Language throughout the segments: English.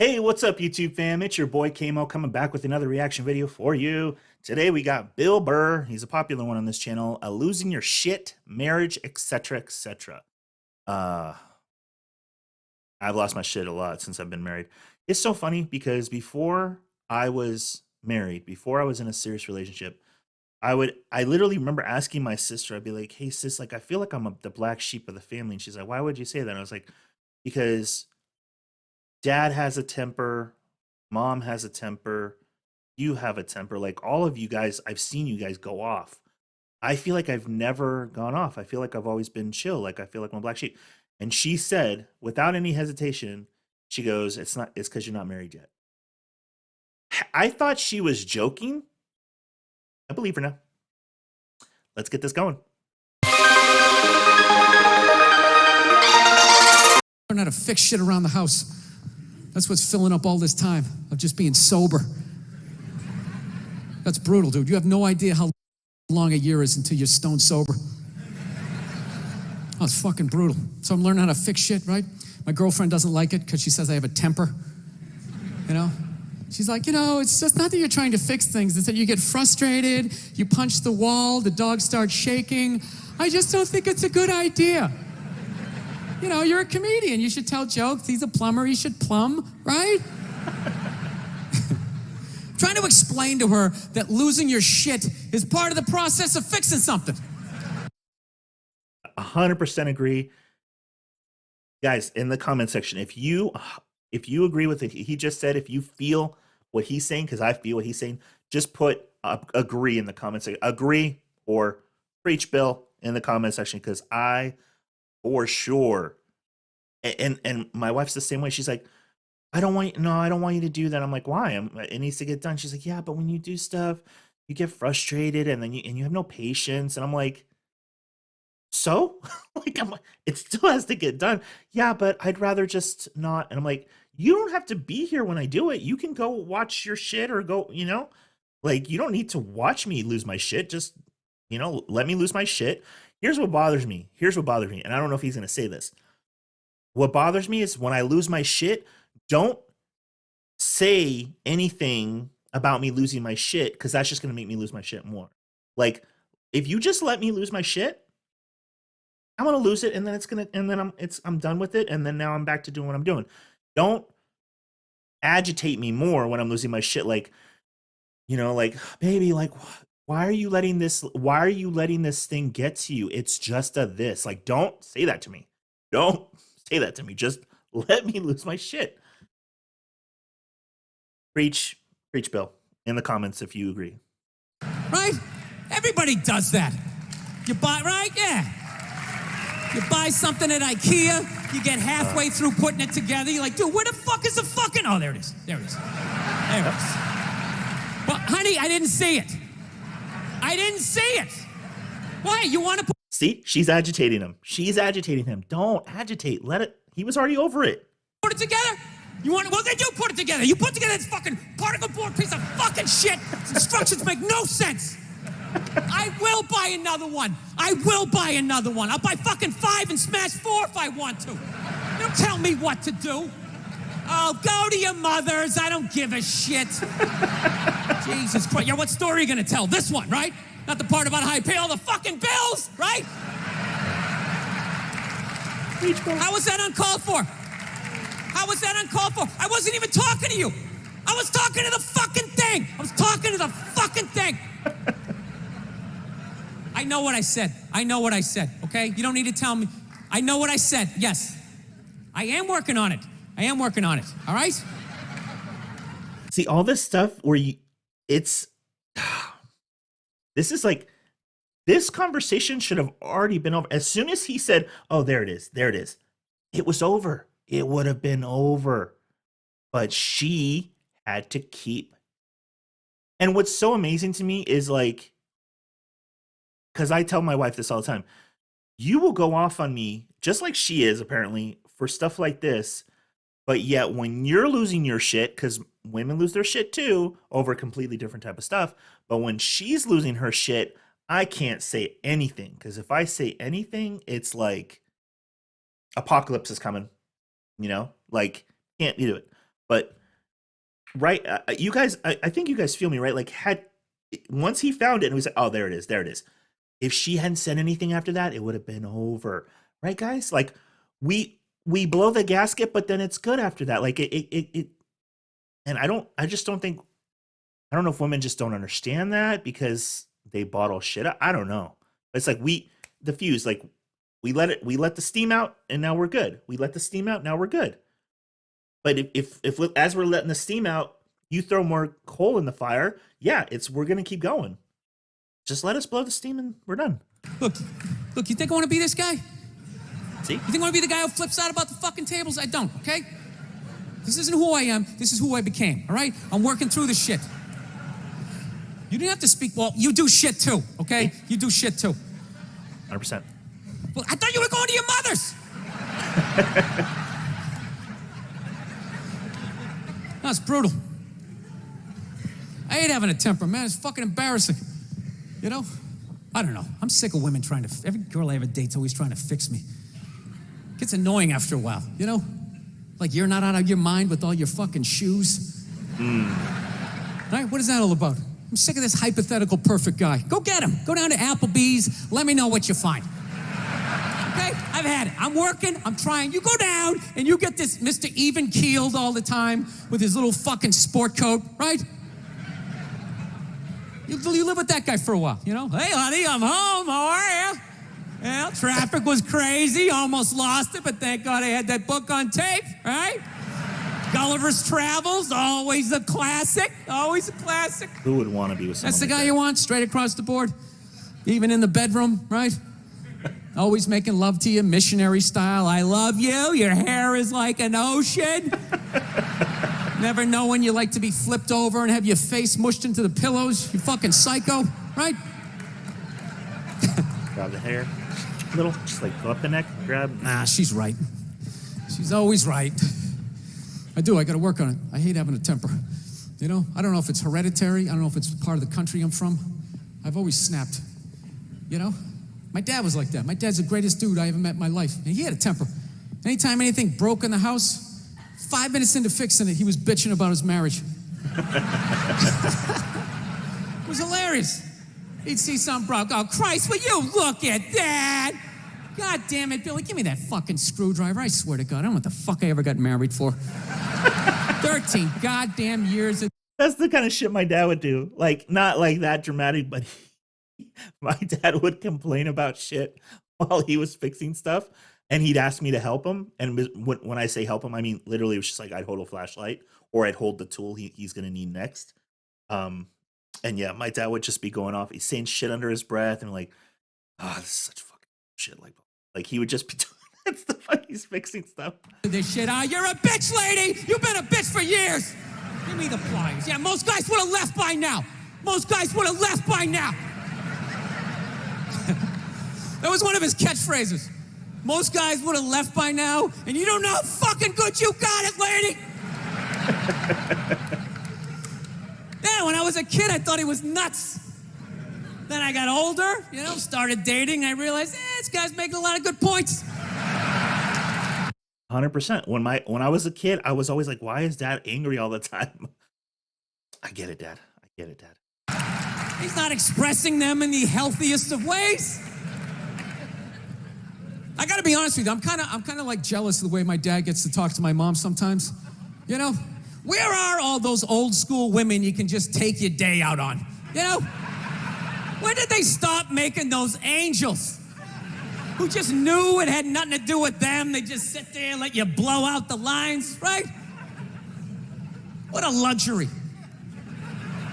Hey, what's up, YouTube fam? It's your boy Kamo coming back with another reaction video for you. Today we got Bill Burr. He's a popular one on this channel. Losing your shit, marriage, etc., etc. Uh, I've lost my shit a lot since I've been married. It's so funny because before I was married, before I was in a serious relationship, I literally remember asking my sister. I'd be like, "Hey sis, like I feel like the black sheep of the family," and she's like, "Why would you say that?" And I was like, "Because dad has a temper, mom has a temper, you have a temper. Like all of you guys, I've seen you guys go off. I feel like I've never gone off. I feel like I've always been chill. Like I feel like I'm a black sheep." And she said, without any hesitation, she goes, it's because you're not married yet." I thought she was joking. I believe her now. Let's get this going. Learn how to fix shit around the house. That's what's filling up all this time of just being sober. That's brutal, dude. You have no idea how long a year is until you're stone sober. Oh, it's fucking brutal. So I'm learning how to fix shit, right? My girlfriend doesn't like it because she says I have a temper. You know? She's like, it's just not that you're trying to fix things. It's that you get frustrated, you punch the wall, the dog starts shaking. I just don't think it's a good idea. You're a comedian. You should tell jokes. He's a plumber. He should plumb, right? Trying to explain to her that losing your shit is part of the process of fixing something. 100% agree. Guys, in the comment section, if you agree with it, he just said, if you feel what he's saying, because I feel what he's saying, just put agree in the comment section. Agree or preach Bill in the comment section, because I for sure. And my wife's the same way. She's like, I don't want you to do that. I'm like, why? It needs to get done. She's like, yeah, but when you do stuff, you get frustrated and then you have no patience. And I'm like, so like, it still has to get done. Yeah, but I'd rather just not. And I'm like, you don't have to be here when I do it. You can go watch your shit or go, like, you don't need to watch me lose my shit. Just, let me lose my shit. Here's what bothers me. And I don't know if he's going to say this. What bothers me is when I lose my shit, don't say anything about me losing my shit, because that's just going to make me lose my shit more. Like, if you just let me lose my shit, I'm going to lose it, and then I'm done with it, and then now I'm back to doing what I'm doing. Don't agitate me more when I'm losing my shit, like, like, baby, like, why are you letting this thing get to you? It's just a this. Like, don't say that to me. Don't say that to me. Just let me lose my shit. Preach, Bill, in the comments if you agree. Right? Everybody does that. You buy, right? Yeah. You buy something at IKEA, you get halfway through putting it together, you're like, dude, where the fuck is the fucking... Oh, there it is. There it is. There it is. Well, honey, I didn't see it. I didn't see it. Why? You want to put... See? She's agitating him. Don't agitate. Let it... He was already over it. Put it together? You want... Well, then you put it together. You put together this fucking particle board piece of fucking shit. Instructions make no sense. I will buy another one. I'll buy fucking 5 and smash 4 if I want to. Don't tell me what to do. Oh, go to your mother's. I don't give a shit. Jesus Christ. Yeah, what story are you going to tell? This one, right? Not the part about how I pay all the fucking bills, right? How was that uncalled for? I wasn't even talking to you. I was talking to the fucking thing. I know what I said, okay? You don't need to tell me. I know what I said, yes. I am working on it, all right? See, all this stuff where this is like, this conversation should have already been over. As soon as he said, oh, there it is. It was over. It would have been over. But she had to keep. And what's so amazing to me is, like, because I tell my wife this all the time, you will go off on me, just like she is apparently, for stuff like this. But yet when you're losing your shit, because women lose their shit too over a completely different type of stuff. But when she's losing her shit, I can't say anything, because if I say anything, it's like apocalypse is coming, like, can't do it. But right, you guys, I think you guys feel me, right? Like once he found it and we said, oh, there it is, there it is. If she hadn't said anything after that, it would have been over, right, guys? Like we blow the gasket, but then it's good after that. Like it and I just don't think, I don't know if women just don't understand that because they bottle shit up. I don't know. It's like the fuse, like we let the steam out and now we're good. We let the steam out, now we're good. But if as we're letting the steam out, you throw more coal in the fire, yeah, we're gonna keep going. Just let us blow the steam and we're done. Look, you think I want to be this guy? See? You think I want to be the guy who flips out about the fucking tables? I don't, okay? This isn't who I am. This is who I became, all right? I'm working through this shit. You didn't have to speak. Well, you do shit too, okay? You do shit too. 100%. Well, I thought you were going to your mother's. That's brutal. I hate having a temper, man. It's fucking embarrassing. You know? I don't know. I'm sick of women trying to... Every girl I ever date's always trying to fix me. It gets annoying after a while, you know? Like you're not out of your mind with all your fucking shoes. Right? What is that all about? I'm sick of this hypothetical perfect guy. Go get him. Go down to Applebee's. Let me know what you find. Okay? I've had it. I'm working. I'm trying. You go down and you get this Mr. Even-keeled all the time with his little fucking sport coat, right? You live with that guy for a while, you know? Hey, honey, I'm home. How are you? Well, traffic was crazy. Almost lost it, but thank God I had that book on tape, right? Gulliver's Travels, always a classic. Always a classic. Who would want to be with someone That's the like guy that? you want, straight across the board. Even in the bedroom, right? Always making love to you, missionary style. I love you. Your hair is like an ocean. Never know when you like to be flipped over and have your face mushed into the pillows. You fucking psycho, right? Grab the hair. Little, just like go up the neck, grab. Nah, she's right. She's always right. I gotta work on it. I hate having a temper. You know, I don't know if it's hereditary. I don't know if it's part of the country I'm from. I've always snapped. You know? My dad was like that. My dad's the greatest dude I ever met in my life. And he had a temper. Anytime anything broke in the house, 5 minutes into fixing it, he was bitching about his marriage. It was hilarious. He'd see something broke. Oh, Christ, will you look at that? God damn it, Billy, give me that fucking screwdriver. I swear to God, I don't know what the fuck I ever got married for. 13 goddamn years. That's the kind of shit my dad would do. Like, not like that dramatic, but my dad would complain about shit while he was fixing stuff. And he'd ask me to help him. And when I say help him, I mean, literally, it was just like I'd hold a flashlight or I'd hold the tool he's going to need next. And yeah, my dad would just be going off. He's saying shit under his breath and like, oh, this is such fucking shit. Like he would just be doing that stuff while he's fixing stuff. This shit, you're a bitch, lady. You've been a bitch for years. Give me the pliers. Yeah, most guys would have left by now. Most guys would have left by now. That was one of his catchphrases. Most guys would have left by now, and you don't know how fucking good you got it, lady. Yeah, when I was a kid, I thought he was nuts. Then I got older, you know, started dating, and I realized, this guy's making a lot of good points. 100%. When I was a kid, I was always like, why is dad angry all the time? I get it, Dad. I get it, Dad. He's not expressing them in the healthiest of ways. I gotta be honest with you, I'm kind of like jealous of the way my dad gets to talk to my mom sometimes. You know, where are all those old school women you can just take your day out on? You know, when did they stop making those angels who just knew it had nothing to do with them? They just sit there and let you blow out the lines, right? What a luxury,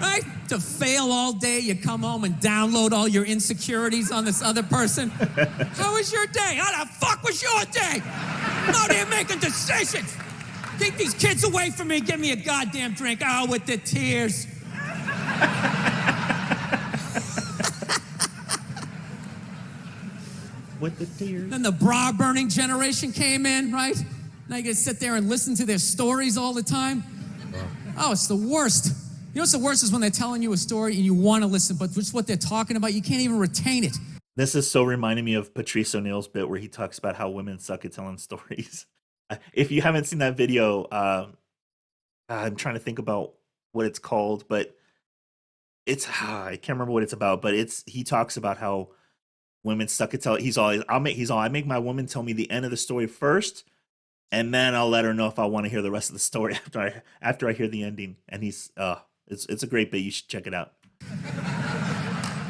right? To fail all day, you come home and download all your insecurities on this other person. How was your day? How the fuck was your day? I'm out here making decisions. Keep these kids away from me. Give me a goddamn drink. Oh, with the tears. With the tears. Then the bra-burning generation came in, right? Now you gotta sit there and listen to their stories all the time. Oh, it's the worst. You know what's the worst is when they're telling you a story and you want to listen, but just what they're talking about, you can't even retain it. This is so reminding me of Patrice O'Neill's bit where he talks about how women suck at telling stories. If you haven't seen that video, I'm trying to think about what it's called, but it's I can't remember what it's about, but he talks about how women suck it tell I make my woman tell me the end of the story first, and then I'll let her know if I want to hear the rest of the story after I hear the ending. And it's a great bit. You should check it out.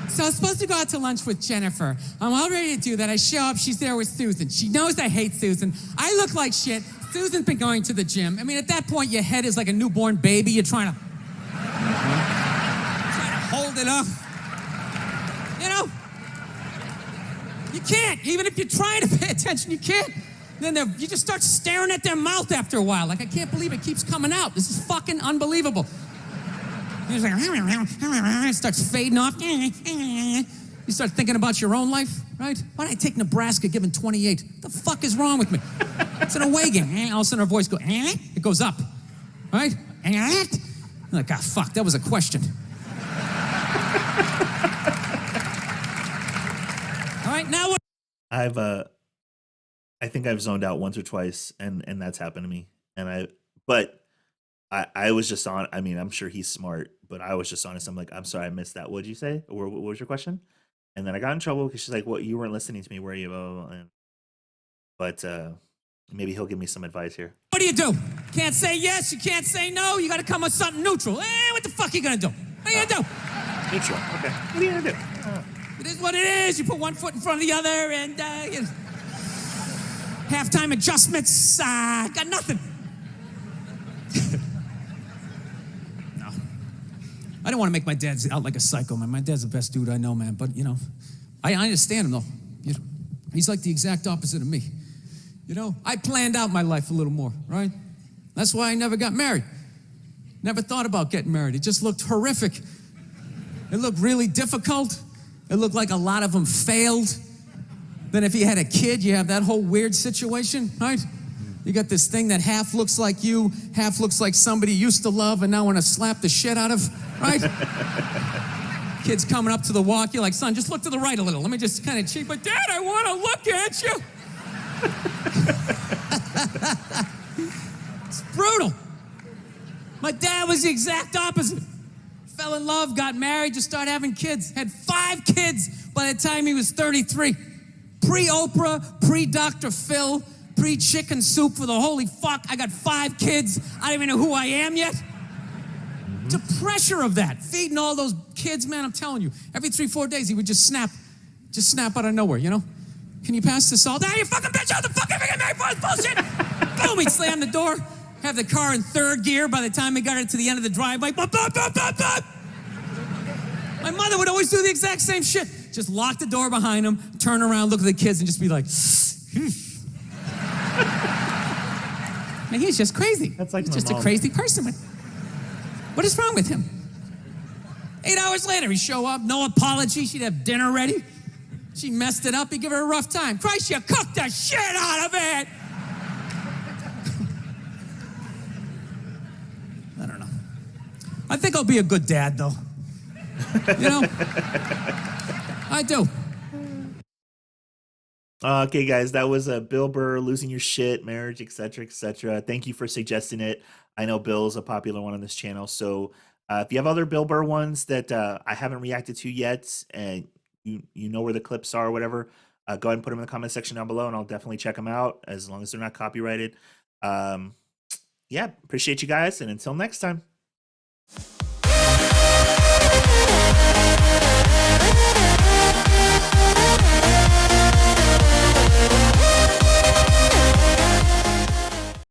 So I was supposed to go out to lunch with Jennifer. I'm all ready to do that. I show up. She's there with Susan. She knows I hate Susan. I look like shit. Susan's been going to the gym. I mean, at that point, your head is like a newborn baby. You're trying to hold it up. You know? You can't. Even if you're trying to pay attention, you can't. Then you just start staring at their mouth after a while. Like, I can't believe it keeps coming out. This is fucking unbelievable. He's like, it starts fading off. You start thinking about your own life, right? Why did I take Nebraska given 28? What the fuck is wrong with me? It's an away game. All of a sudden her voice goes, it goes up, right? I'm like, ah, fuck, that was a question. All right, now what? I think I've zoned out once or twice, and that's happened to me. But I was just on. I mean, I'm sure he's smart, but I was just honest. I'm like, I'm sorry, I missed that. What'd you say? Or what was your question? And then I got in trouble because she's like, "What? You weren't listening to me, were you?" Blah, blah, blah. But maybe he'll give me some advice here. What do? Can't say yes, you can't say no. You got to come with something neutral. What the fuck are you gonna do? What are you gonna do? Neutral. Okay. What are you gonna do? It is what it is. You put one foot in front of the other, and you know, halftime adjustments. Got nothing. No, I don't want to make my dad out like a psycho, man. My dad's the best dude I know, man. But you know, I understand him though. You know, he's like the exact opposite of me. You know, I planned out my life a little more, right? That's why I never got married. Never thought about getting married. It just looked horrific. It looked really difficult. It looked like a lot of them failed. Then if you had a kid, you have that whole weird situation, right? You got this thing that half looks like you, half looks like somebody you used to love and now want to slap the shit out of, right? Kid's coming up to the walk. You're like, son, just look to the right a little. Let me just kind of cheat. But Dad, I want to look at you. It's brutal. My dad was the exact opposite. Fell in love, got married, just started having kids. Had 5 kids by the time he was 33. Pre-Oprah, pre-Dr. Phil, pre-chicken soup for the holy fuck. I got 5 kids. I don't even know who I am yet. The pressure of that, feeding all those kids, man, I'm telling you. Every 3-4 days, he would just snap out of nowhere, you know? Can you pass the salt? You fucking bitch, how the fuck am I getting married for this bullshit? Boom, he'd slam the door, have the car in 3rd gear by the time he got it to the end of the driveway. Bop, bop, bop, bop, bop. My mother would always do the exact same shit. Just lock the door behind him, turn around, look at the kids, and just be like, Man, he's just crazy. That's like he's my just mom. A crazy person. What is wrong with him? 8 hours later, he'd show up, no apology. She'd have dinner ready. She messed it up. He'd give her a rough time. Christ, you cooked the shit out of it. I don't know. I think I'll be a good dad, though. You know? I do. Okay, guys, that was Bill Burr, Losing Your Shit, Marriage, etc., etc. Thank you for suggesting it. I know Bill's a popular one on this channel, so if you have other Bill Burr ones that I haven't reacted to yet, and you know where the clips are or whatever, go ahead and put them in the comment section down below, and I'll definitely check them out as long as they're not copyrighted. Yeah, appreciate you guys, and until next time.